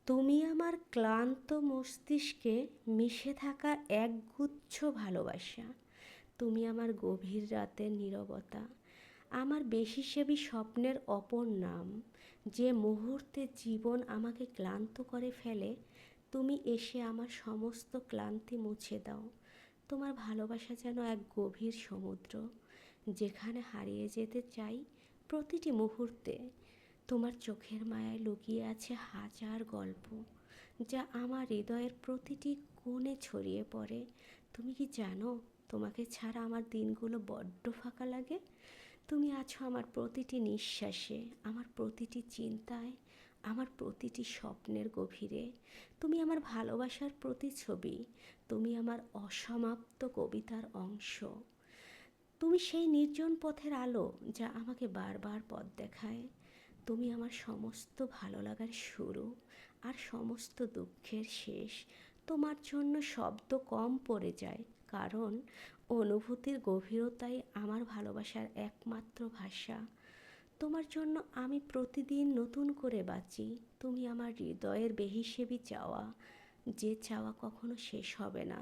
তুমি আমার ক্লান্ত মস্তিষ্কে মিশে থাকা একগুচ্ছ ভালোবাসা। তুমি আমার গভীর রাতের নীরবতা, আমার বেহিশেবি স্বপ্নের অপর নাম। যে মুহূর্তে জীবন আমাকে ক্লান্ত করে ফেলে, তুমি এসে আমার সমস্ত ক্লান্তি মুছে দাও। তোমার ভালোবাসা যেন এক গভীর সমুদ্র, যেখানে হারিয়ে যেতে চাই প্রতিটি মুহূর্তে। তোমার চোখের মায়ায় লুকিয়ে আছে হাজার গল্প, যা আমার হৃদয়ের প্রতিটি কোণে ছড়িয়ে পড়ে। তুমি কি জানো, তোমাকে ছাড়া আমার দিনগুলো বড্ড ফাঁকা লাগে। তুমি আছো আমার প্রতিটি নিঃশ্বাসে, আমার প্রতিটি চিন্তায়, আমার প্রতিটি স্বপ্নের গভীরে। তুমি আমার ভালোবাসার প্রতিছবি, তুমি আমার অসমাপ্ত কবিতার অংশ। তুমি সেই নির্জন পথের আলো যা আমাকে বারবার পথ দেখায়। তুমি আমার সমস্ত ভালো লাগার শুরু আর সমস্ত দুঃখের শেষ। তোমার জন্য শব্দ কম পড়ে যায়, কারণ অনুভূতির গভীরতাই আমার ভালোবাসার একমাত্র ভাষা। তোমার জন্য আমি প্রতিদিন নতুন করে বাঁচি। তুমি আমার হৃদয়ের বেহিসেবি চাওয়া, যে চাওয়া কখনো শেষ হবে না।